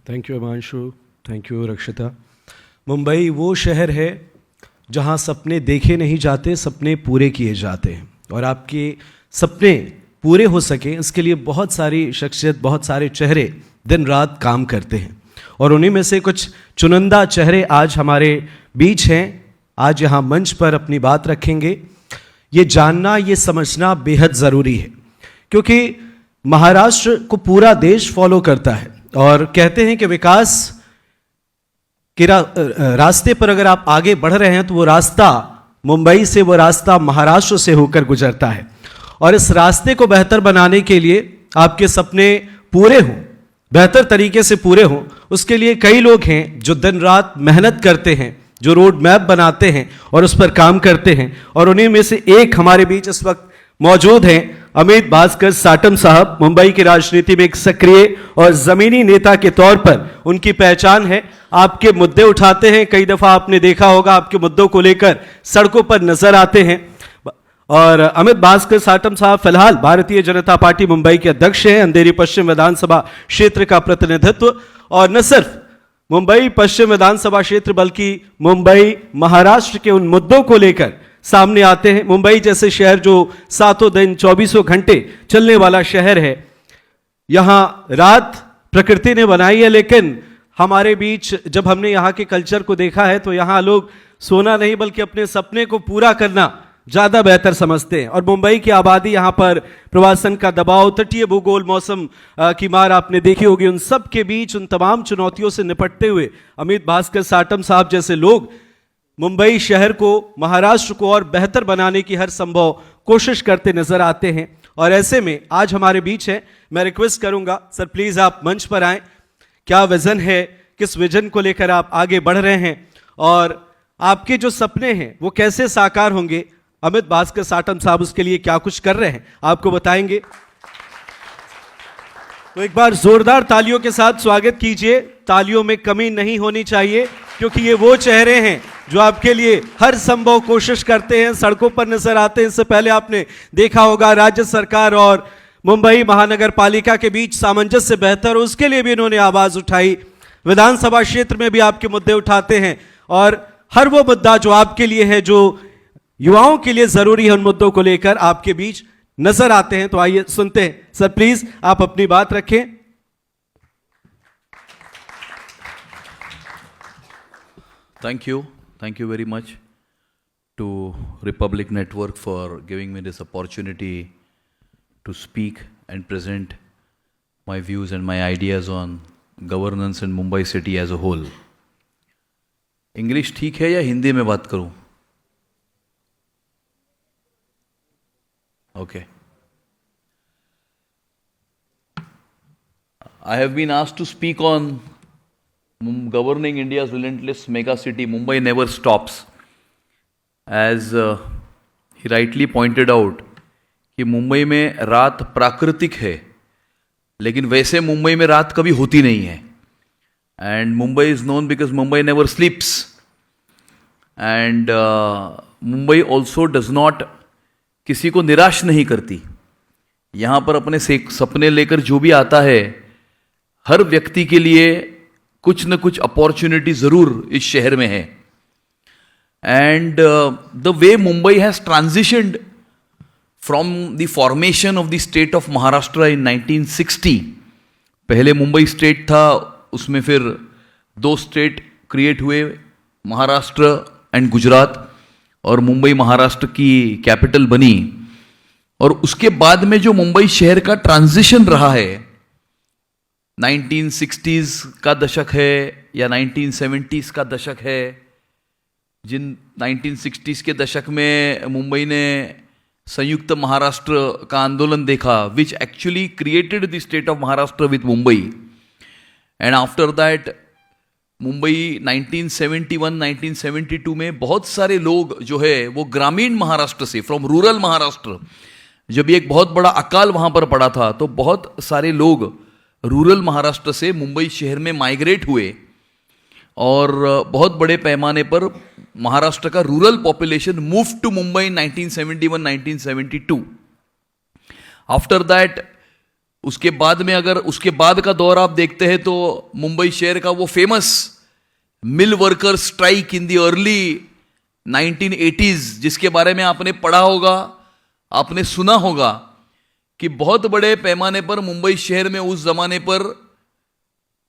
Thank you Himanshu, thank you रक्षिता। मुंबई वो शहर है जहाँ सपने देखे नहीं जाते, सपने पूरे किए जाते हैं। और आपके सपने पूरे हो सके इसके लिए बहुत सारी शख्सियत, बहुत सारे चेहरे दिन रात काम करते हैं। और उन्हीं में से कुछ चुनिंदा चेहरे आज हमारे बीच हैं, आज यहाँ मंच पर अपनी बात रखेंगे। ये जानना, ये समझना बेहद ज़रूरी है क्योंकि महाराष्ट्र को पूरा देश फॉलो करता है और कहते हैं कि विकास के रास्ते पर अगर आप आगे बढ़ रहे हैं तो वो रास्ता मुंबई से, वो रास्ता महाराष्ट्र से होकर गुजरता है। और इस रास्ते को बेहतर बनाने के लिए आपके सपने पूरे हों, बेहतर तरीके से पूरे हों, उसके लिए कई लोग हैं जो दिन रात मेहनत करते हैं, जो रोड मैप बनाते हैं और उस पर काम करते हैं। और उन्हीं में से एक हमारे बीच इस वक्त मौजूद हैं अमित भास्कर साटम साहब। मुंबई की राजनीति में एक सक्रिय और जमीनी नेता के तौर पर उनकी पहचान है। आपके मुद्दे उठाते हैं, कई दफा आपने देखा होगा आपके मुद्दों को लेकर सड़कों पर नजर आते हैं। और अमित भास्कर साटम साहब फिलहाल भारतीय जनता पार्टी मुंबई के अध्यक्ष हैं, अंधेरी पश्चिम विधानसभा क्षेत्र का प्रतिनिधित्व, और न सिर्फ मुंबई पश्चिम विधानसभा क्षेत्र बल्कि मुंबई महाराष्ट्र के उन मुद्दों को लेकर सामने आते हैं। मुंबई जैसे शहर जो सातों दिन 24 घंटे चलने वाला शहर है, यहां रात प्रकृति ने बनाई है, लेकिन हमारे बीच जब हमने यहाँ के कल्चर को देखा है तो यहाँ लोग सोना नहीं बल्कि अपने सपने को पूरा करना ज्यादा बेहतर समझते हैं। और मुंबई की आबादी, यहाँ पर प्रवासन का दबाव, तटीय भूगोल, मौसम की मार आपने देखी होगी, उन सब के बीच उन तमाम चुनौतियों से निपटते हुए अमित भास्कर साटम साहब जैसे लोग मुंबई शहर को, महाराष्ट्र को और बेहतर बनाने की हर संभव कोशिश करते नजर आते हैं। और ऐसे में आज हमारे बीच है, मैं रिक्वेस्ट करूंगा सर प्लीज आप मंच पर आएं। क्या विजन है, किस विजन को लेकर आप आगे बढ़ रहे हैं और आपके जो सपने हैं वो कैसे साकार होंगे, अमित भास्कर साटम साहब उसके लिए क्या कुछ कर रहे हैं आपको बताएंगे। तो एक बार जोरदार तालियों के साथ स्वागत कीजिए। तालियों में कमी नहीं होनी चाहिए क्योंकि ये वो चेहरे हैं जो आपके लिए हर संभव कोशिश करते हैं, सड़कों पर नजर आते हैं। इससे पहले आपने देखा होगा राज्य सरकार और मुंबई महानगर पालिका के बीच सामंजस्य बेहतर, उसके लिए भी इन्होंने आवाज उठाई। विधानसभा क्षेत्र में भी आपके मुद्दे उठाते हैं और हर वो मुद्दा जो आपके लिए है, जो युवाओं के लिए जरूरी है, उन मुद्दों को लेकर आपके बीच नजर आते हैं। तो आइए सुनते हैं। सर प्लीज आप अपनी बात रखें। Thank you very much to Republic Network for giving me this opportunity to speak and present my views and my ideas on governance in Mumbai city as a whole. English ठीक है या हिंदी में बात करूं? Okay. I have been asked to speak on governing India's relentless mega city. Mumbai never stops. As he rightly pointed out, कि मुंबई में रात प्राकृतिक है, लेकिन वैसे मुंबई में रात कभी होती नहीं है. And Mumbai is known because Mumbai never sleeps. And Mumbai also does not, किसी को निराश नहीं करती. यहाँ पर अपने सपने लेकर जो भी आता है, हर व्यक्ति के लिए कुछ न कुछ अपॉर्चुनिटी जरूर इस शहर में है. And the way Mumbai has transitioned from the formation of the state of Maharashtra in 1960. पहले मुंबई स्टेट था, उसमें फिर दो स्टेट क्रिएट हुए, महाराष्ट्र एंड गुजरात, और मुंबई महाराष्ट्र की कैपिटल बनी. और उसके बाद में जो मुंबई शहर का ट्रांजिशन रहा है, 1960s का दशक है या 1970s का दशक है, जिन 1960s के दशक में मुंबई ने संयुक्त महाराष्ट्र का आंदोलन देखा, which actually created the state of Maharashtra with Mumbai. And after that Mumbai 1971-1972 में बहुत सारे लोग जो है वो ग्रामीण महाराष्ट्र से, फ्रॉम रूरल महाराष्ट्र, जब एक बहुत बड़ा अकाल वहां पर पड़ा था तो बहुत सारे लोग रूरल महाराष्ट्र से मुंबई शहर में माइग्रेट हुए और बहुत बड़े पैमाने पर महाराष्ट्र का rural population move to Mumbai in 1971-1972. After that उसके बाद में अगर उसके बाद का दौर आप देखते हैं तो मुंबई शहर का वो famous mill worker strike in the early 1980s, जिसके बारे में आपने पढ़ा होगा, आपने सुना होगा कि बहुत बड़े पैमाने पर मुंबई शहर में उस जमाने पर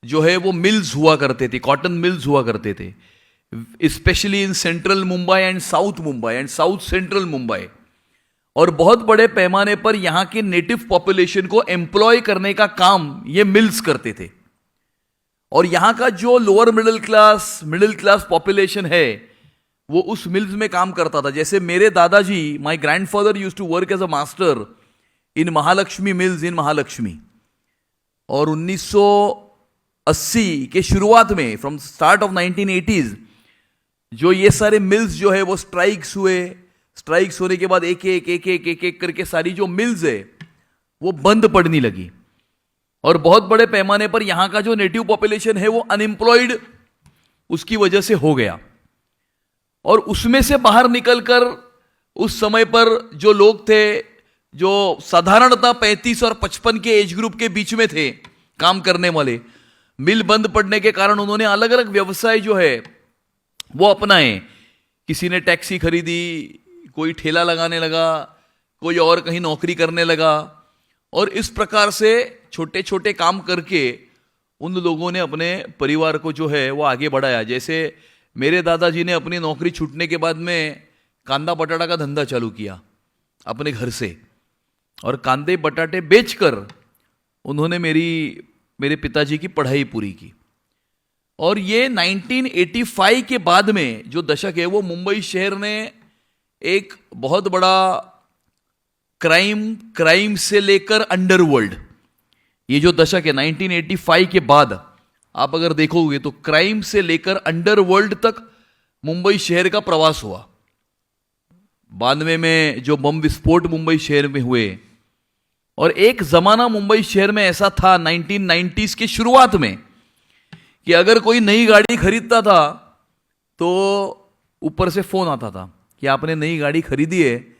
जो है वो मिल्स हुआ करते थे, कॉटन मिल्स हुआ करते थे, specially in central Mumbai and south central Mumbai. और बहुत बड़े पैमाने पर यहां के नेटिव पॉपुलेशन को एम्प्लॉय करने का काम ये मिल्स करते थे। और यहां का जो लोअर मिडिल क्लास पॉपुलेशन है वो उस मिल्स में काम करता था। जैसे मेरे दादाजी, my grandfather used to work as a master in Mahalakshmi mills in Mahalakshmi. और 1980 के शुरुआत में, फ्रॉम स्टार्ट ऑफ 1980s, जो ये सारे मिल्स जो है वो स्ट्राइक्स होने के बाद एक एक करके सारी जो मिल्स है वो बंद पड़ने लगी। और बहुत बड़े पैमाने पर यहां का जो नेटिव पॉपुलेशन है वो अनएम्प्लॉयड उसकी वजह से हो गया। और उसमें से बाहर निकलकर उस समय पर जो लोग थे, जो साधारणतः 35 और 55 के एज ग्रुप के बीच में थे काम करने वाले, मिल बंद पड़ने के कारण उन्होंने अलग अलग व्यवसाय जो है वो अपनाए। किसी ने टैक्सी खरीदी, कोई ठेला लगाने लगा, कोई और कहीं नौकरी करने लगा। और इस प्रकार से छोटे छोटे काम करके उन लोगों ने अपने परिवार को जो है वो आगे बढ़ाया। जैसे मेरे दादाजी ने अपनी नौकरी छूटने के बाद में कांदा बटाटा का धंधा चालू किया अपने घर से, और कांदे बटाटे बेचकर उन्होंने मेरे पिताजी की पढ़ाई पूरी की। और ये 1985 के बाद में जो दशक है वो मुंबई शहर ने एक बहुत बड़ा क्राइम से लेकर अंडरवर्ल्ड, ये जो दशक है 1985 के बाद आप अगर देखोगे तो क्राइम से लेकर अंडरवर्ल्ड तक मुंबई शहर का प्रवास हुआ। 92 में जो बम विस्फोट मुंबई शहर में हुए, और एक जमाना मुंबई शहर में ऐसा था 1990s के शुरुआत में कि अगर कोई नई गाड़ी खरीदता था तो ऊपर से फोन आता था कि आपने नई गाड़ी खरीदी है,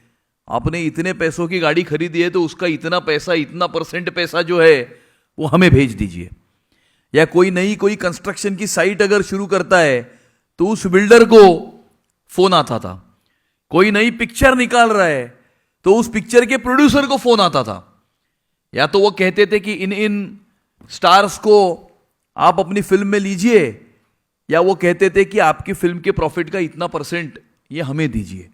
आपने इतने पैसों की गाड़ी खरीदी है तो उसका इतना पैसा, इतना % पैसा जो है वो हमें भेज दीजिए। या कोई कंस्ट्रक्शन की साइट अगर शुरू करता है तो उस बिल्डर को फोन आता था। कोई नई पिक्चर निकाल रहा है तो उस पिक्चर के प्रोड्यूसर को फोन आता था। या तो वो कहते थे कि इन स्टार्स को आप अपनी फिल्म में लीजिए, या वो कहते थे कि आपकी फिल्म के प्रॉफिट का इतना % ये हमें दीजिए।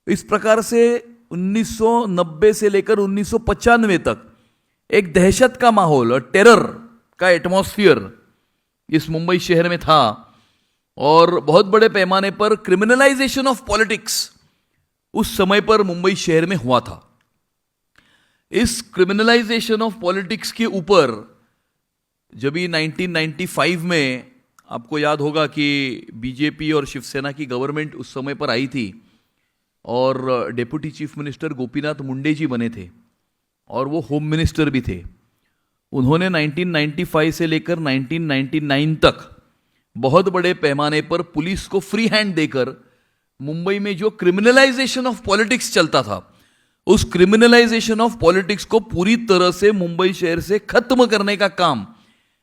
इस प्रकार से 1990 से लेकर 1995 तक एक दहशत का माहौल और टेरर का एटमॉस्फेयर इस मुंबई शहर में था। और बहुत बड़े पैमाने पर क्रिमिनलाइजेशन ऑफ पॉलिटिक्स उस समय पर मुंबई शहर में हुआ था। इस क्रिमिनलाइजेशन ऑफ पॉलिटिक्स के ऊपर जब 1995 में आपको याद होगा कि बीजेपी और शिवसेना की गवर्नमेंट उस समय पर आई थी, और deputy chief minister Gopinath Munde जी बने थे, और वो होम मिनिस्टर भी थे। उन्होंने 1995 से लेकर 1999 तक बहुत बड़े पैमाने पर पुलिस को फ्री हैंड देकर मुंबई में जो क्रिमिनलाइजेशन ऑफ पॉलिटिक्स चलता था, उस क्रिमिनलाइजेशन ऑफ पॉलिटिक्स को पूरी तरह से मुंबई शहर से खत्म करने का काम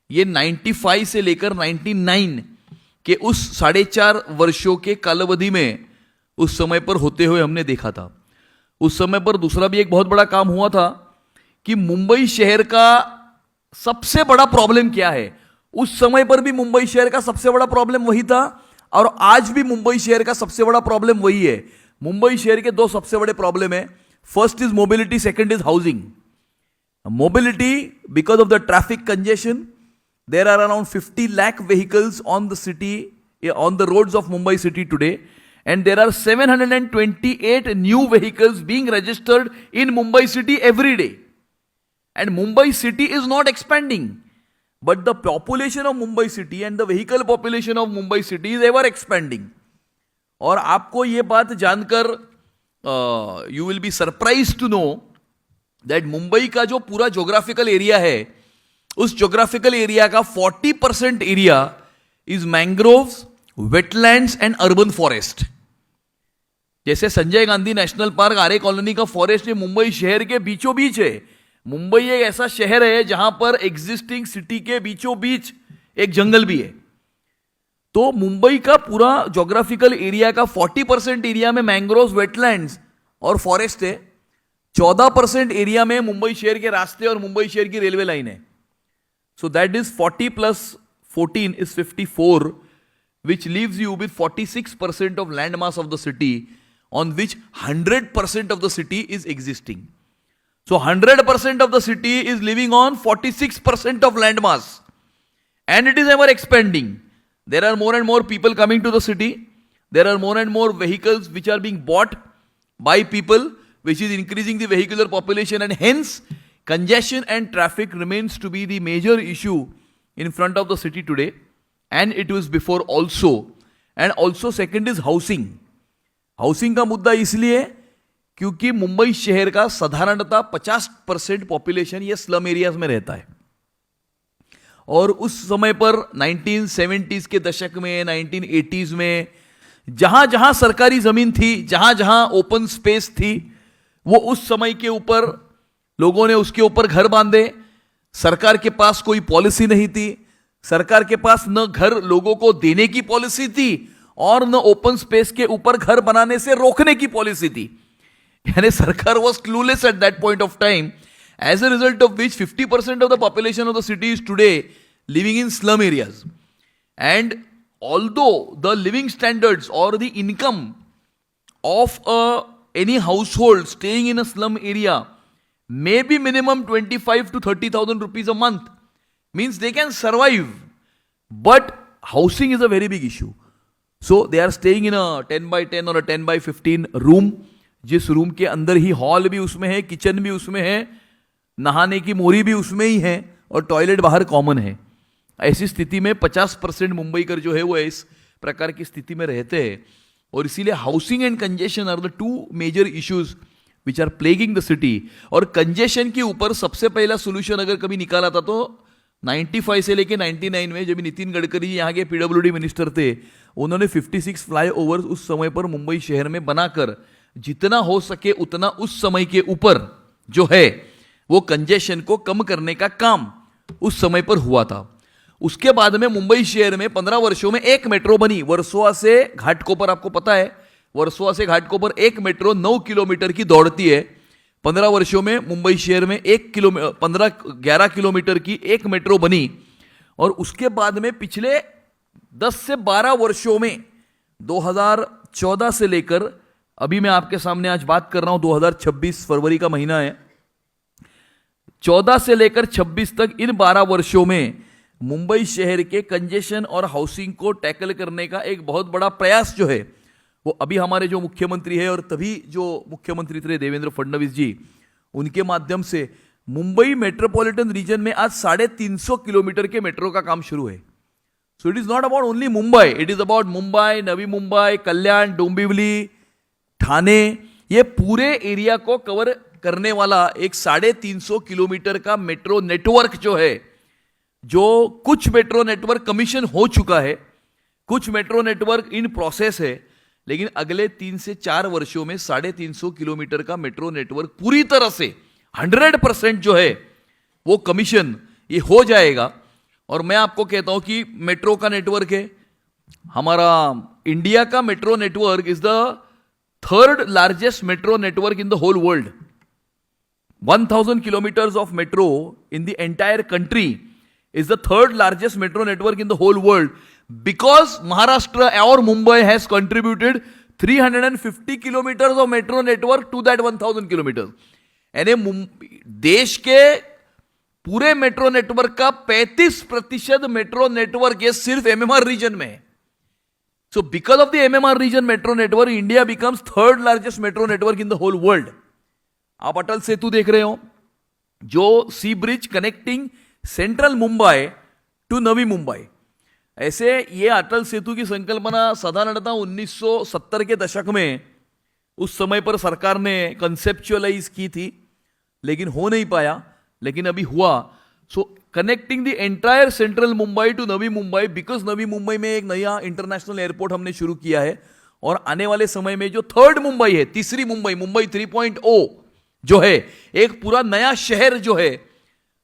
ये 95 से लेकर 99 के उस 4.5 वर्षों के कालावधि में उस समय पर होते हुए हमने देखा था। उस समय पर दूसरा भी एक बहुत बड़ा काम हुआ था कि मुंबई शहर का सबसे बड़ा प्रॉब्लम क्या है। उस समय पर भी मुंबई शहर का सबसे बड़ा प्रॉब्लम वही था, और आज भी मुंबई शहर का सबसे बड़ा प्रॉब्लम वही है। मुंबई शहर के 2 सबसे बड़े प्रॉब्लम है। First is mobility, second is housing. Mobility, because of the traffic congestion, there are around 50 lakh vehicles on the city, on the roads of Mumbai city today, and there are 728 new vehicles being registered in Mumbai city every day. And Mumbai city is not expanding, but the population of Mumbai city and the vehicle population of Mumbai city is ever expanding. और आपको ये बात जानकर you will be surprised to know that Mumbai का जो पूरा geographical area है, उस जोग्राफिकल एरिया का 40% area is mangroves, wetlands and urban forest. जैसे संजय गांधी नेशनल पार्क, आरे कॉलोनी का फॉरेस्ट ये मुंबई शहर के बीचों बीच है, मुंबई एक ऐसा शहर है जहां पर एग्जिस्टिंग सिटी के बीचों बीच एक जंगल भी है। तो मुंबई का पूरा ज्योग्राफिकल एरिया का 40% एरिया में मैंग्रोव वेटलैंड्स और फॉरेस्ट है। 14% एरिया में मुंबई शहर के रास्ते और मुंबई शहर की रेलवे लाइन है। So that is 40 + 14 is 54, which leaves you with 46% of land mass of the city, on which 100% of the city is existing. So 100% of the city is living on 46% of land mass, and it is ever expanding. There are more and more people coming to the city. There are more and more vehicles which are being bought by people, which is increasing the vehicular population, and hence congestion and traffic remains to be the major issue in front of the city today, and it was before also. And also second is housing. Housing का मुद्दा इसलिए क्योंकि मुंबई शहर का साधारणतः 50% population ये slum areas में रहता है। और उस समय पर 1970s के दशक में, 1980s में जहां जहां सरकारी जमीन थी, जहां जहां ओपन स्पेस थी, वो उस समय के ऊपर लोगों ने उसके ऊपर घर बांधे। सरकार के पास कोई पॉलिसी नहीं थी। सरकार के पास न घर लोगों को देने की पॉलिसी थी और न ओपन स्पेस के ऊपर घर बनाने से रोकने की पॉलिसी थी। यानी सरकार was clueless at that point of time, as a result of which 50% of the population of the city is today living in slum areas. And although the living standards or the income of any household staying in a slum area may be minimum 25 to 30,000 rupees a month, means they can survive, but housing is a very big issue. So they are staying in a 10 by 10 or a 10 by 15 room, जिस room के अंदर ही hall भी उसमें है, kitchen भी उसमें है, नहाने की मोरी भी उसमें ही है और टॉयलेट बाहर कॉमन है। ऐसी स्थिति में 50% मुंबईकर जो है वो इस प्रकार की स्थिति में रहते हैं। और इसीलिए housing and congestion are the two major issues which are plaguing the city. और कंजेशन के ऊपर सबसे पहला सोल्यूशन अगर कभी निकाला था तो 95 से लेके 99 में जब नितिन गडकरी यहाँ के पीडब्ल्यूडी मिनिस्टर थे, उन्होंने 56 फ्लाईओवर्स उस समय पर मुंबई शहर में बनाकर जितना हो सके उतना उस समय के ऊपर जो है वो कंजेशन को कम करने का काम उस समय पर हुआ था। उसके बाद में मुंबई शहर में 15 वर्षों में एक मेट्रो बनी, वर्सोवा से घाटकोपर। आपको पता है वर्सोवा से घाटकोपर एक मेट्रो 9 किलोमीटर की दौड़ती है। 15 वर्षों में मुंबई शहर में 11 किलोमीटर की एक मेट्रो बनी। और उसके बाद में पिछले 10 से 12 वर्षों में 2014 से लेकर अभी मैं आपके सामने आज बात कर रहा हूं 2026 फरवरी का महीना है, 14 से लेकर 26 तक इन 12 वर्षों में मुंबई शहर के कंजेशन और हाउसिंग को टैकल करने का एक बहुत बड़ा प्रयास जो है वो अभी हमारे जो मुख्यमंत्री है और तभी जो मुख्यमंत्री थे देवेंद्र फडणवीस जी, उनके माध्यम से मुंबई मेट्रोपॉलिटन रीजन में आज 350 किलोमीटर के मेट्रो का काम शुरू है। So it is not about only Mumbai, it is about Mumbai, Navi Mumbai, Kalyan, Dombivli, Thane, ये पूरे एरिया को कवर करने वाला एक 350 किलोमीटर का मेट्रो नेटवर्क जो है, जो कुछ मेट्रो नेटवर्क कमीशन हो चुका है, कुछ मेट्रो नेटवर्क इन प्रोसेस है, लेकिन अगले 3 से 4 वर्षों में 350 किलोमीटर का मेट्रो नेटवर्क पूरी तरह से 100% जो है वो कमीशन ये हो जाएगा। और मैं आपको कहता हूं कि मेट्रो का नेटवर्क है हमारा इंडिया का metro network is the 3rd largest metro network in the whole world. 1000 kilometers of metro in the entire country is the 3rd largest metro network in the whole world, because Maharashtra or Mumbai has contributed 350 kilometers of metro network to that 1000 kilometers. यानी देश के पूरे metro network का 35% metro network ये सिर्फ MMR reason में है। So because of the MMR region metro network, India becomes 3rd largest metro network in the whole world. आप अटल सेतु देख रहे हो, जो sea bridge connecting central Mumbai to Navi Mumbai. ऐसे ये अटल सेतु की संकल्पना साधारणतः 1970 के दशक में उस समय पर सरकार ने कंसेप्चुअलाइज की थी, लेकिन हो नहीं पाया, लेकिन अभी हुआ। So connecting the entire central Mumbai to Navi Mumbai, because Navi Mumbai में एक नया इंटरनेशनल एयरपोर्ट हमने शुरू किया है। और आने वाले समय में जो 3rd मुंबई है, तीसरी मुंबई, मुंबई 3.0, जो है, एक पूरा नया शहर जो है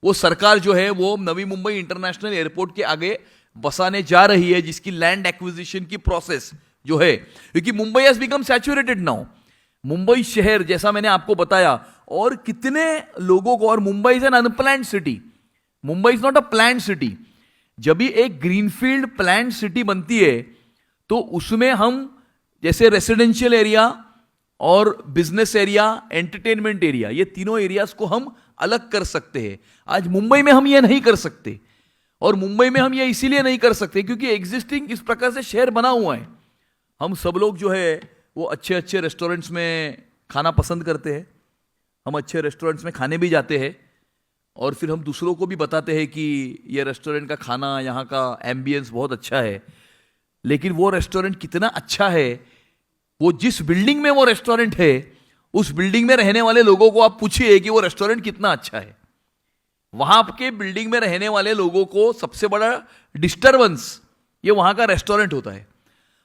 वो सरकार जो है वो नवी मुंबई इंटरनेशनल एयरपोर्ट के आगे बसाने जा रही है, जिसकी लैंड एक्विजिशन की प्रोसेस जो है, क्योंकि Mumbai has become saturated now. Mumbai शहर जैसा मैंने आपको बताया, और कितने लोगों को, और Mumbai is an unplanned city, Mumbai is not a planned city. जब भी एक ग्रीनफील्ड प्लैन्ड सिटी बनती है तो उसमें हम जैसे रेसिडेंशियल एरिया और बिजनेस एरिया, एंटरटेनमेंट एरिया, ये तीनों एरियाज को हम अलग कर सकते हैं। आज मुंबई में हम ये नहीं कर सकते, और मुंबई में हम ये इसीलिए नहीं कर सकते क्योंकि एग्जिस्टिंग इस प्रकार से शहर बना हुआ है। हम सब लोग जो है वो अच्छे अच्छे रेस्टोरेंट्स में खाना पसंद करते हैं, हम अच्छे रेस्टोरेंट्स में खाने भी जाते हैं, और फिर हम दूसरों को भी बताते हैं कि ये रेस्टोरेंट का खाना, यहाँ का एम्बियंस बहुत अच्छा है। लेकिन वो रेस्टोरेंट कितना अच्छा है, वो जिस बिल्डिंग में वो रेस्टोरेंट है, उस बिल्डिंग में रहने वाले लोगों को आप पूछिए कि वो रेस्टोरेंट कितना अच्छा है। वहां के बिल्डिंग में रहने वाले लोगों को सबसे बड़ा डिस्टर्बेंस ये वहां का रेस्टोरेंट होता है।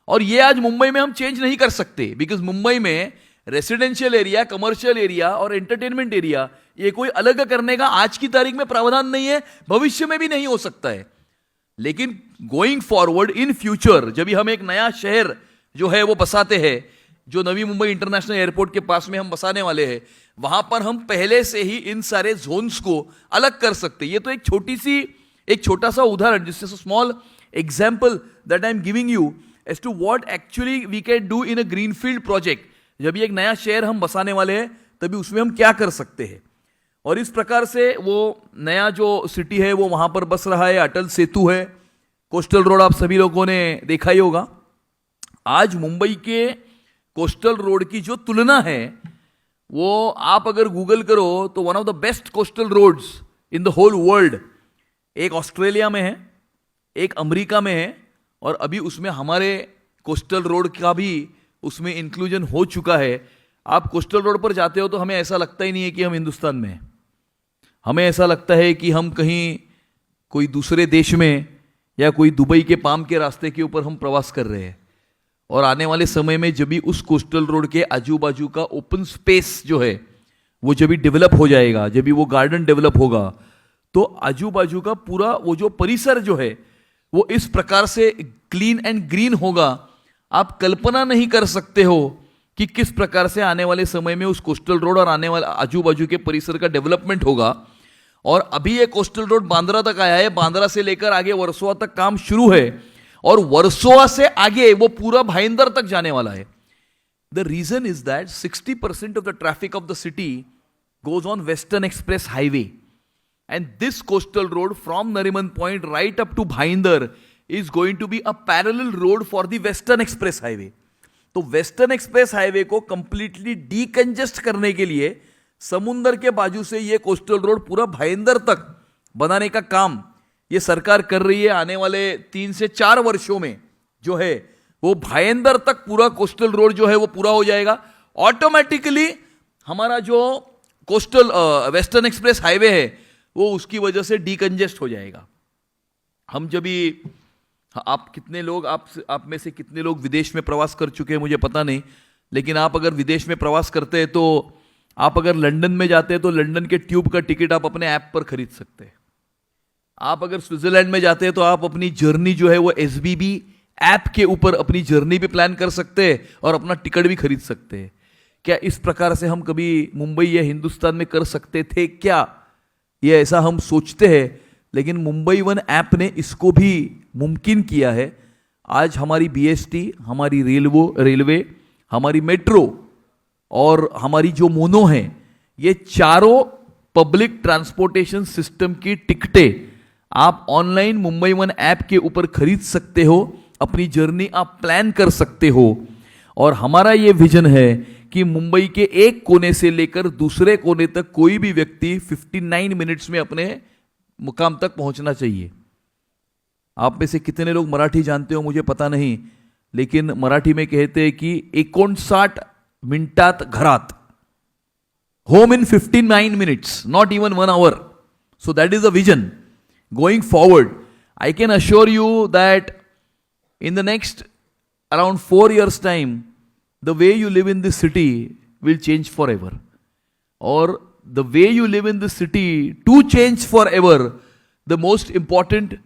और ये आज मुंबई में हम चेंज नहीं कर सकते, बिकॉज मुंबई में रेसिडेंशियल एरिया, कमर्शियल एरिया और एंटरटेनमेंट एरिया ये कोई अलग करने का आज की तारीख में प्रावधान नहीं है, भविष्य में भी नहीं हो सकता है। लेकिन गोइंग फॉरवर्ड इन फ्यूचर, जब भी हम एक नया शहर जो है वो बसाते हैं, जो नवी मुंबई इंटरनेशनल एयरपोर्ट के पास में हम बसाने वाले हैं, वहां पर हम पहले से ही इन सारे जोन्स को अलग कर सकते हैं। ये तो एक छोटा सा उदाहरण, जिससे small example that I am giving you as to what actually we can do in a greenfield project. जब ये एक नया शहर हम बसाने वाले हैं तभी उसमें हम क्या कर सकते हैं। और इस प्रकार से वो नया जो सिटी है वो वहां पर बस रहा है। अटल सेतु है, कोस्टल रोड आप सभी लोगों ने देखा ही होगा। आज मुंबई के कोस्टल रोड की जो तुलना है वो आप अगर गूगल करो तो one of the best coastal roads in the whole world एक ऑस्ट्रेलिया में है, एक अमेरिका में है, और अभी उसमें हमारे कोस्टल रोड का भी उसमें इंक्लूजन हो चुका है। आप कोस्टल रोड पर जाते हो तो हमें ऐसा लगता ही नहीं है कि हम हिंदुस्तान में हैं, हमें ऐसा लगता है कि हम कहीं कोई दूसरे देश में या कोई दुबई के पाम के रास्ते के ऊपर हम प्रवास कर रहे हैं। और आने वाले समय में जब भी उस कोस्टल रोड के आजू बाजू का ओपन स्पेस जो है वो जब भी डेवलप हो जाएगा, जब भी वो गार्डन डेवलप होगा, तो आजू बाजू का पूरा वो जो परिसर जो है वो इस प्रकार से क्लीन एंड ग्रीन होगा, आप कल्पना नहीं कर सकते हो कि किस प्रकार से आने वाले समय में उस कोस्टल रोड और आने वाले आजू बाजू के परिसर का डेवलपमेंट होगा। और अभी ये कोस्टल रोड बांद्रा तक आया है, बांद्रा से लेकर आगे वर्सोवा तक काम शुरू है, और वर्सोवा से आगे वो पूरा भाईंदर तक जाने वाला है। The reason is that 60% of the traffic of the city goes on Western Express Highway, and this coastal road from Nariman Point right up to Bhayindar is going to be a parallel road for the Western Express Highway. तो western express highway को completely decongest करने के लिए समुंदर के बाजू से ये कोस्टल रोड पूरा भाईंदर तक बनाने का काम ये सरकार कर रही है। आने वाले 3 से 4 वर्षों में जो है वो भाईंदर तक पूरा कोस्टल रोड जो है वो पूरा हो जाएगा। ऑटोमेटिकली हमारा जो कोस्टल वेस्टर्न एक्सप्रेस हाईवे है वो उसकी वजह से डीकंजेस्ट हो जाएगा। हम जब भी आप कितने लोग आप में से कितने लोग विदेश में प्रवास कर चुके हैं मुझे पता नहीं, लेकिन आप अगर विदेश में प्रवास करते हैं तो आप अगर लंदन में जाते हैं तो लंदन के ट्यूब का टिकट आप अपने ऐप पर खरीद सकते हैं। आप अगर स्विट्जरलैंड में जाते हैं तो आप अपनी जर्नी जो है वो SBB ऐप के ऊपर अपनी जर्नी भी प्लान कर सकते हैं और अपना टिकट भी खरीद सकते हैं। क्या इस प्रकार से हम कभी मुंबई या हिंदुस्तान में कर सकते थे क्या? ये ऐसा हम सोचते हैं, लेकिन मुंबई वन ऐप ने इसको भी मुमकिन किया है। आज हमारी BST, हमारी रेलवे, हमारी मेट्रो और हमारी जो मोनो हैं, ये चारों पब्लिक ट्रांसपोर्टेशन सिस्टम की टिकटें आप ऑनलाइन मुंबई वन ऐप के ऊपर खरीद सकते हो, अपनी जर्नी आप प्लान कर सकते हो। और हमारा ये विजन है कि मुंबई के एक कोने से लेकर दूसरे कोने तक कोई भी व्यक्ति 59 मिनट्स में अपने मुकाम तक पहुंचना चाहिए। आप में से कितने लोग मराठी जानते हो मुझे पता नहीं, लेकिन मराठी में कहते हैं कि 59 मिनिटात घरात, home in 59 minutes, not even 1 hour. So that is the vision going forward. I can assure you that in the next around 4 years time, the way you live in this city will change forever. or the way you live in the city to change forever, the most important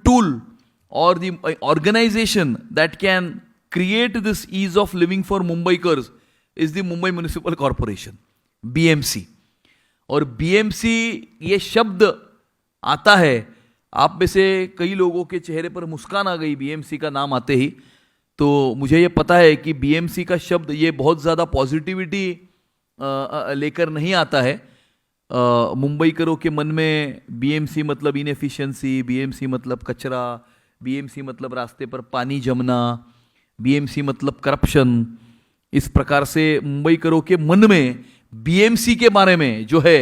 tool or the organization that can create this ease of living for Mumbaikars is the Mumbai Municipal Corporation, BMC. और BMC ये शब्द आता है, आप में से कई लोगों के चेहरे पर मुस्कान आ गई BMC का नाम आते ही, तो मुझे ये पता है कि BMC का शब्द ये बहुत ज़्यादा पॉजिटिविटी लेकर नहीं आता है. मुंबईकरों के मन में BMC मतलब इनएफिशिएंसी, BMC मतलब कचरा, BMC मतलब रास्ते पर पानी जमना, BMC मतलब करप्शन. इस प्रकार से मुंबईकरों के मन में BMC के बारे में जो है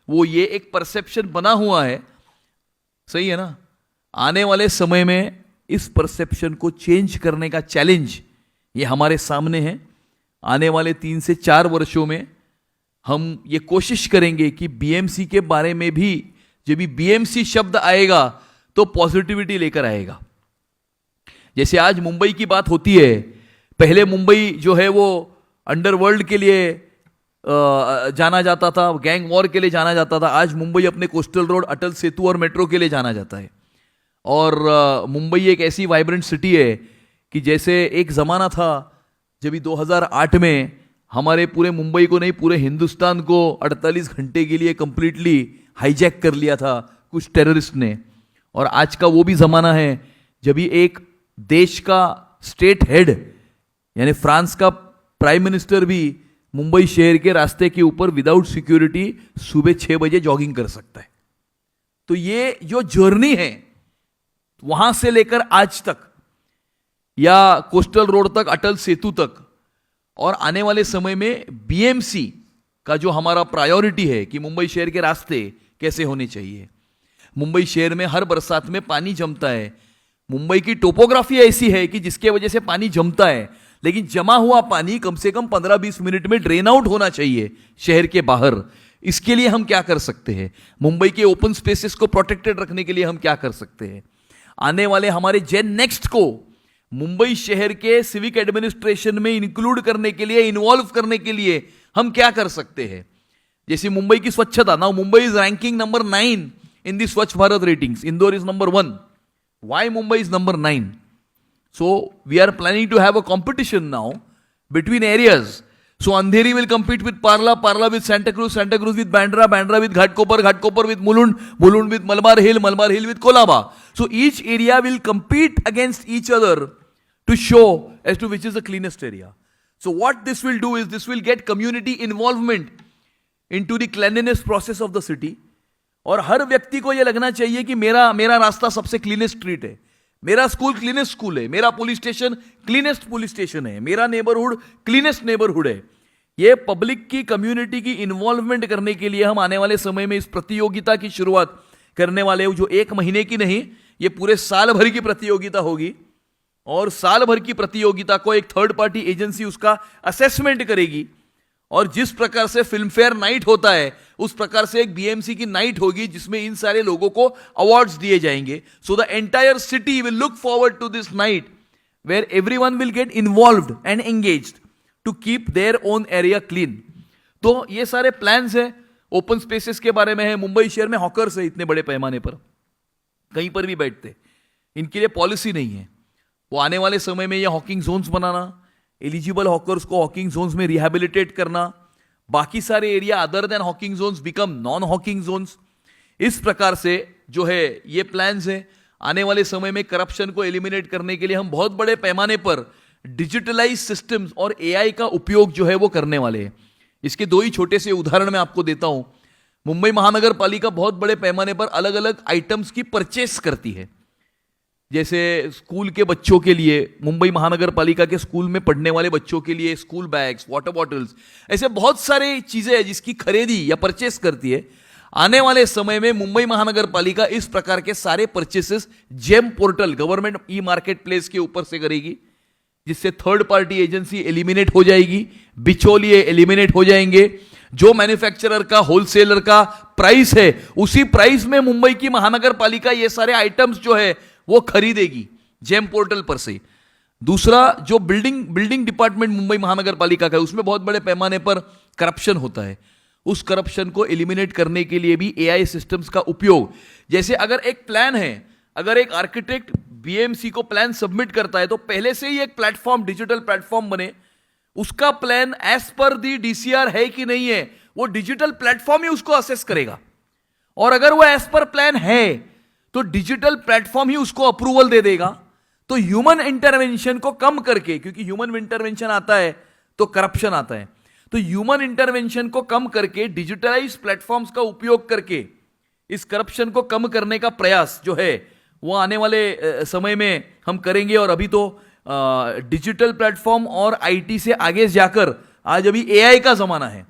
वो ये एक परसेप्शन बना हुआ है. सही है ना? आने वाले समय में इस परसेप्शन को चेंज करने का चैलेंज ये हमारे सामने है. आने वाले 3 से 4 वर्षों में हम ये कोशिश करेंगे कि BMC के बारे में भी जब भी BMC शब्द आएगा तो पॉजिटिविटी लेकर आएगा. जैसे आज मुंबई की बात होती है, पहले मुंबई जो है वो अंडरवर्ल्ड के लिए जाना जाता था, गैंग वॉर के लिए जाना जाता था. आज मुंबई अपने कोस्टल रोड, अटल सेतु और मेट्रो के लिए जाना जाता है. और मुंबई एक ऐसी वाइब्रेंट सिटी है कि जैसे एक ज़माना था जब 2008 में हमारे पूरे मुंबई को नहीं पूरे हिंदुस्तान को 48 घंटे के लिए कंप्लीटली हाईजैक कर लिया था कुछ टेररिस्ट ने. और आज का वो भी ज़माना है जब एक देश का स्टेट हेड यानी फ्रांस का प्राइम मिनिस्टर भी मुंबई शहर के रास्ते के ऊपर विदाउट सिक्योरिटी सुबह 6 बजे जॉगिंग कर सकता है. तो ये जो जर्नी है वहां से लेकर आज तक या कोस्टल रोड तक, अटल सेतु तक, और आने वाले समय में BMC का जो हमारा प्रायोरिटी है कि मुंबई शहर के रास्ते कैसे होने चाहिए. मुंबई शहर में हर बरसात में पानी जमता है. मुंबई की टोपोग्राफी ऐसी है कि जिसके वजह से पानी जमता है, लेकिन जमा हुआ पानी कम से कम 15-20 मिनट में ड्रेन आउट होना चाहिए शहर के बाहर. इसके लिए हम क्या कर सकते हैं? मुंबई के ओपन स्पेसेस को प्रोटेक्टेड रखने के लिए हम क्या कर सकते हैं? आने वाले हमारे जेन नेक्स्ट को मुंबई शहर के सिविक एडमिनिस्ट्रेशन में इंक्लूड करने के लिए, इन्वॉल्व करने के लिए हम क्या कर सकते हैं? जैसे मुंबई की स्वच्छता, now Mumbai is ranking number 9 इन दी स्वच्छ Bharat ratings. Indore is number 1. Why Mumbai is number 9? So we are planning to have a competition now between areas. So Andheri will compete with Parla, Parla with Santa Cruz, Santa Cruz with Bandra, Bandra with Ghatkopar, Ghatkopar with Mulund, Mulund with Malabar Hill, Malabar Hill with Kolaba. So each area will compete against each other to show as to which is the cleanest area. So what this will do is this will get community involvement into the cleanliness process of the city. और हर व्यक्ति को यह लगना चाहिए कि मेरा रास्ता सबसे क्लीनेस्ट स्ट्रीट है, मेरा स्कूल क्लीनेस्ट स्कूल है, मेरा police station cleanest police station है, मेरा नेबरहुड क्लीनेस्ट नेबरहुड है. ये पब्लिक की, कम्युनिटी की इन्वॉल्वमेंट करने के लिए हम आने वाले समय में इस प्रतियोगिता की शुरुआत करने वाले हैं, जो 1 महीने की नहीं, ये पूरे साल भर की प्रतियोगिता होगी. और साल भर की प्रतियोगिता को एक थर्ड पार्टी एजेंसी उसका असेसमेंट करेगी. और जिस प्रकार से फिल्म फेयर नाइट होता है उस प्रकार से एक BMC की नाइट होगी जिसमें इन सारे लोगों को अवार्ड्स दिए जाएंगे. So the entire city will look forward to this night where everyone will get involved and engaged to keep their own area clean. तो ये सारे प्लान्स हैं. ओपन स्पेसेस के बारे में है. मुंबई शहर में हॉकर्स है इतने बड़े पैमाने पर, कहीं पर भी बैठते, इनके लिए पॉलिसी नहीं है. वो आने वाले समय में ये हॉकिंग जोन्स बनाना, एलिजिबल हॉकर्स को हॉकिंग जोन्स में रिहैबिलिटेट करना, बाकी सारे area other than hawking zones become non hawking zones. इस प्रकार से जो है ये प्लान्स है. आने वाले समय में करप्शन को एलिमिनेट करने के लिए हम बहुत बड़े पैमाने पर डिजिटलाइज सिस्टम्स और AI का उपयोग जो है वो करने वाले हैं. इसके 2 ही छोटे से उदाहरण मैं आपको देता हूं. मुंबई महानगर पालिका बहुत बड़े पैमाने पर अलग अलग आइटम्स की परचेस करती है. जैसे स्कूल के बच्चों के लिए, मुंबई महानगर पालिका के स्कूल में पढ़ने वाले बच्चों के लिए स्कूल बैग्स, वाटर बॉटल्स, ऐसे बहुत सारी चीजें हैं जिसकी खरीदी या परचेस करती है. आने वाले समय में मुंबई महानगर पालिका इस प्रकार के सारे purchases GeM portal, government e marketplace के ऊपर से करेगी, जिससे थर्ड पार्टी एजेंसी एलिमिनेट हो जाएगी, बिचौलिए एलिमिनेट हो जाएंगे. जो मैन्युफैक्चरर का, होलसेलर का प्राइस है उसी प्राइस में मुंबई की महानगर पालिका ये सारे आइटम्स जो है वो खरीदेगी जेम पोर्टल पर से. दूसरा, जो बिल्डिंग डिपार्टमेंट मुंबई महानगर पालिका का है, उसमें बहुत बड़े पैमाने पर करप्शन होता है। उस करप्शन को एलिमिनेट करने के लिए भी एआई सिस्टम्स का उपयोग, जैसे अगर एक प्लान है, अगर एक आर्किटेक्ट बीएमसी को प्लान सबमिट करता है तो पहले से ही एक प्लेटफॉर्म, डिजिटल प्लेटफॉर्म बने, उसका प्लान एज पर दी डीसीआर है कि नहीं है, वो डिजिटल प्लेटफॉर्म ही उसको असेस करेगा। और अगर वो एज पर प्लान है तो डिजिटल प्लेटफॉर्म ही उसको अप्रूवल दे देगा। तो ह्यूमन इंटरवेंशन को कम करके, क्योंकि ह्यूमन इंटरवेंशन आता है तो करप्शन आता है, तो ह्यूमन इंटरवेंशन को कम करके डिजिटलाइज प्लेटफॉर्म्स का उपयोग करके इस करप्शन को कम करने का प्रयास जो है वो आने वाले समय में हम करेंगे। और अभी तो डिजिटल प्लेटफॉर्म और आईटी से आगे जाकर आज अभी एआई का जमाना है,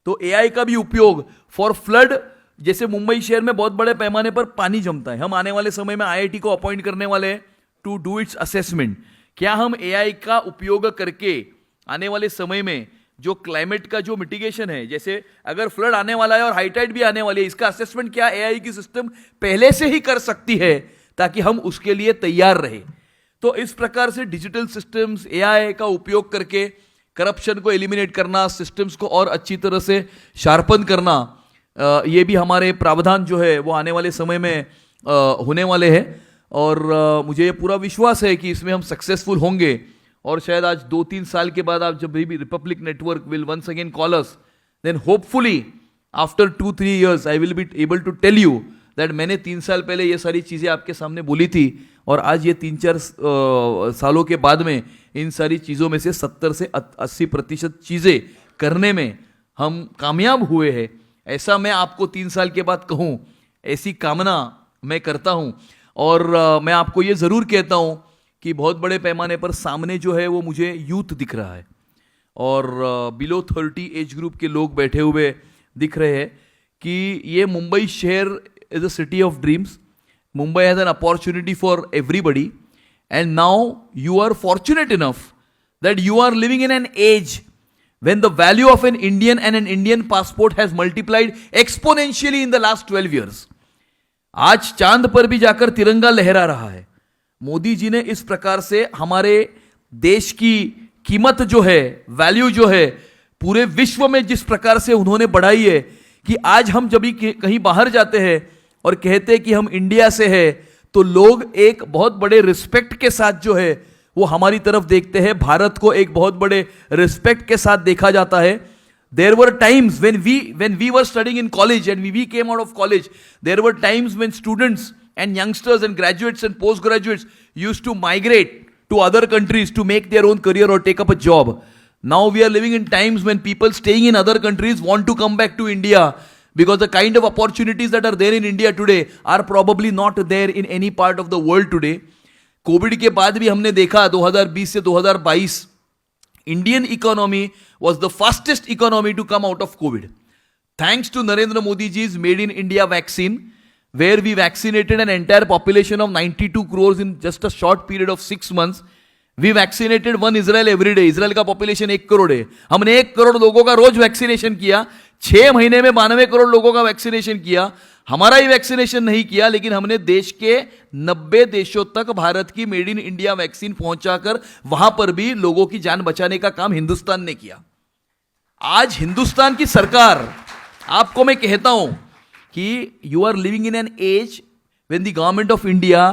तो एआई का भी उपयोग फॉर फ्लड, जैसे मुंबई शहर में बहुत बड़े पैमाने पर पानी जमता है, हम आने वाले समय में आईआईटी को अपॉइंट करने वाले हैं टू डू इट्स असेसमेंट। क्या हम एआई का उपयोग करके आने वाले समय में जो क्लाइमेट का जो मिटिगेशन है, जैसे अगर फ्लड आने वाला है और हाई टाइड भी आने वाली है, इसका असेसमेंट क्या एआई की सिस्टम पहले से ही कर सकती है ताकि हम उसके लिए तैयार रहे। तो इस प्रकार से डिजिटल सिस्टम्स, एआई का उपयोग करके करप्शन को एलिमिनेट करना, सिस्टम्स को और अच्छी तरह से शार्पन करना, ये भी हमारे प्रावधान जो है वो आने वाले समय में होने वाले हैं। और मुझे ये पूरा विश्वास है कि इसमें हम सक्सेसफुल होंगे। और शायद आज 2-3 साल के बाद आप जब भी Republic network will once again call us, then hopefully after 2-3 years I will be able to tell you that मैंने 3 साल पहले ये सारी चीज़ें आपके सामने बोली थी और आज ये 3-4 सालों के बाद में इन सारी चीज़ों में से 70 से 80% चीज़ें करने में हम कामयाब हुए हैं। ऐसा मैं आपको 3 साल के बाद कहूँ, ऐसी कामना मैं करता हूँ। और मैं आपको ये ज़रूर कहता हूँ कि बहुत बड़े पैमाने पर सामने जो है वो मुझे यूथ दिख रहा है और बिलो 30 एज ग्रुप के लोग बैठे हुए दिख रहे हैं कि ये मुंबई शहर is a city of dreams. Mumbai has an opportunity for everybody, and now you are fortunate enough that you are living in an age when the value of an Indian and an Indian passport has multiplied exponentially in the last 12 years. आज चांद पर भी जाकर तिरंगा लहरा रहा है। मोदी जी ने इस प्रकार से हमारे देश की कीमत जो है, वैल्यू जो है, पूरे विश्व में जिस प्रकार से उन्होंने बढ़ाई है कि आज हम जब भी कहीं बाहर जाते हैं और कहते हैं कि हम इंडिया से है तो लोग एक बहुत बड़े रिस्पेक्ट के साथ जो है वो हमारी तरफ देखते हैं। भारत को एक बहुत बड़े रिस्पेक्ट के साथ देखा जाता है। There were times when we were studying in college and we came out of college, there were times when students and youngsters and graduates and postgraduates used to migrate to other countries to make their own career or take up a job. Now we are living in times when people staying in other countries want to come back to India because the kind of opportunities that are there in India today are probably not there in any part of the world today. Covid के बाद भी हमने देखा 2020 से 2022 Indian economy was the fastest economy to come out of COVID. Thanks to Narendra Modi ji's Made in India vaccine, where we vaccinated an entire population of 92 crores in just a short period of 6 months. We vaccinated one Israel every day. Israel का population 1 crore है, हमने 1 करोड़ लोगों का रोज vaccination किया। 6 महीने में 92 करोड़ लोगों का वैक्सीनेशन किया। हमारा ही वैक्सीनेशन नहीं किया, लेकिन हमने देश के 90 देशों तक भारत की मेड इन इंडिया वैक्सीन पहुंचाकर वहां पर भी लोगों की जान बचाने का काम हिंदुस्तान ने किया। आज हिंदुस्तान की सरकार, आपको मैं कहता हूं कि you are living in an age when the government of India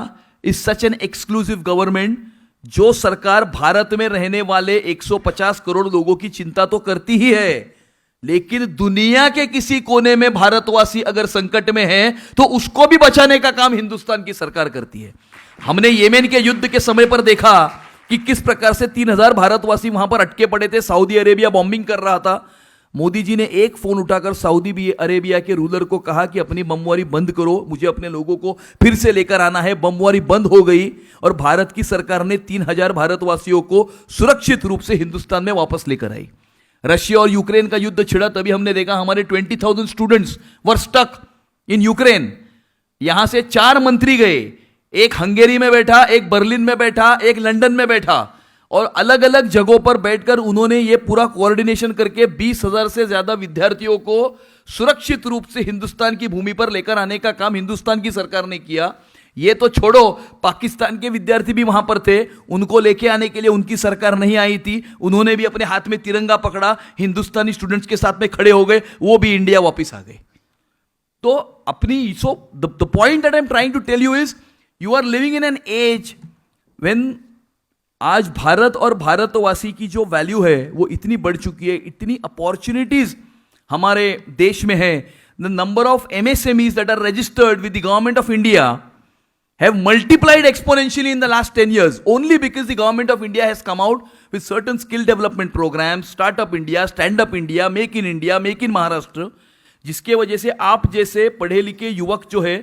is such an exclusive government. जो सरकार भारत में रहने वाले 150 करोड़ लोगों की चिंता तो करती ही है, लेकिन दुनिया के किसी कोने में भारतवासी अगर संकट में है तो उसको भी बचाने का काम हिंदुस्तान की सरकार करती है। हमने येमेन के युद्ध के समय पर देखा कि किस प्रकार से 3000 भारतवासी वहां पर अटके पड़े थे। सऊदी अरेबिया बॉम्बिंग कर रहा था। मोदी जी ने एक फोन उठाकर सऊदी अरेबिया के रूलर को कहा कि अपनी बमबारी बंद करो, मुझे अपने लोगों को फिर से लेकर आना है। बमबारी बंद हो गई और भारत की सरकार ने 3000 भारतवासियों को सुरक्षित रूप से हिंदुस्तान में वापस लेकर आई। रशिया और यूक्रेन का युद्ध छिड़ा, तभी हमने देखा हमारे 20,000 students were stuck in Ukraine. यहां से 4 मंत्री गए, एक हंगेरी में बैठा, एक बर्लिन में बैठा, एक लंदन में बैठा, और अलग अलग जगहों पर बैठकर उन्होंने ये पूरा कोऑर्डिनेशन करके 20,000 से ज्यादा विद्यार्थियों को सुरक्षित रूप से हिंदुस्तान की भूमि पर लेकर आने का काम हिंदुस्तान की सरकार ने किया। ये तो छोड़ो, पाकिस्तान के विद्यार्थी भी वहां पर थे, उनको लेके आने के लिए उनकी सरकार नहीं आई थी, उन्होंने भी अपने हाथ में तिरंगा पकड़ा, हिंदुस्तानी स्टूडेंट्स के साथ में खड़े हो गए, वो भी इंडिया वापस आ गए। तो अपनी so the point that I am trying to tell you is you are living in an age when आज भारत और भारतवासी की जो वैल्यू है वो इतनी बढ़ चुकी है, इतनी अपॉर्चुनिटीज हमारे देश में है। The number of MSMEs that are registered with the government of India have multiplied exponentially in the last 10 years only because the government of India has come out with certain skill development programs, Startup India, Stand Up India, Make in India, Make in Maharashtra, जिसके वजह से आप जैसे पढ़े लिखे युवक जो है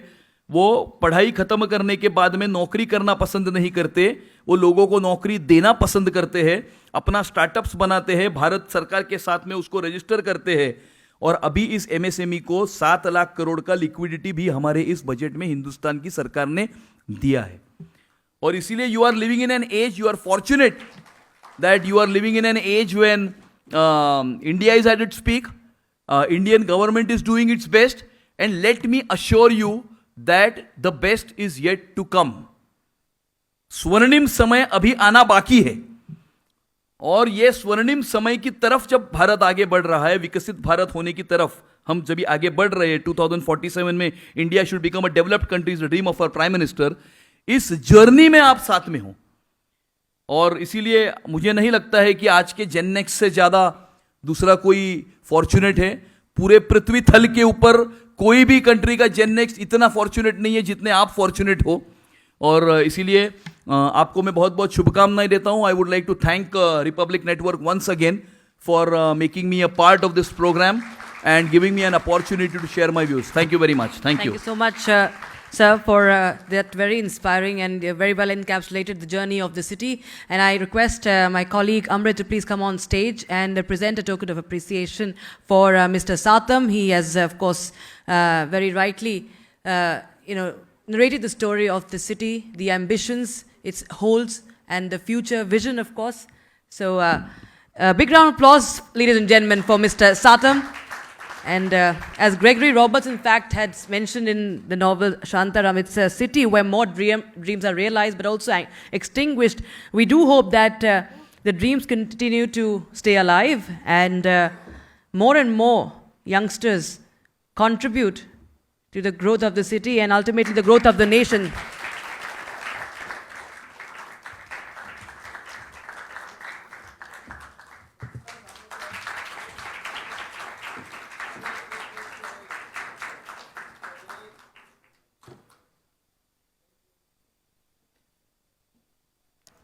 वो पढ़ाई खत्म करने के बाद में नौकरी करना पसंद नहीं करते, वो लोगों को नौकरी देना पसंद करते हैं, अपना स्टार्टअप्स बनाते हैं, भारत सरकार के साथ में उसको रजिस्टर करते हैं। और अभी इस MSME को 7 लाख करोड़ का लिक्विडिटी भी हमारे इस बजट में हिंदुस्तान की सरकार ने दिया है। और इसीलिए you are living in an age, you are fortunate that you are living in an age when India is at its peak, Indian government is doing its best, and let me assure you that the best is yet to come. स्वर्णिम समय अभी आना बाकी है, और ये स्वर्णिम समय की तरफ जब भारत आगे बढ़ रहा है, विकसित भारत होने की तरफ हम जब आगे बढ़ रहे हैं, 2047 में India should become a developed country, is the dream of our prime minister. इस जर्नी में आप साथ में हो, और इसीलिए मुझे नहीं लगता है कि आज के जेन नेक्स से ज्यादा दूसरा कोई फॉर्चुनेट है। पूरे पृथ्वी थल के ऊपर कोई भी कंट्री का जेन नेक्स इतना फॉर्चुनेट नहीं है जितने आप फॉर्चुनेट हो, और इसीलिए आपको मैं बहुत बहुत शुभकामनाएं देता हूं। I would like to thank Republic network once again for making me a part of this programme and giving me an opportunity to share my views. Thank you very much. Thank you. Thank you so much, sir, for that very inspiring and very well encapsulated the journey of the city. And I request my colleague Amrit to please come on stage and present a token of appreciation for Mr. Satam. He has, of course, very rightly, narrated the story of the city, the ambitions it holds, and the future vision, of course. So, big round of applause, ladies and gentlemen, for Mr. Satam. And as Gregory Roberts, in fact, had mentioned in the novel Shantaram, it's a city where more dreams are realized but also extinguished. We do hope that the dreams continue to stay alive, and more youngsters contribute to the growth of the city and ultimately the growth of the nation.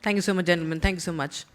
Thank you so much, gentlemen. Thank you so much.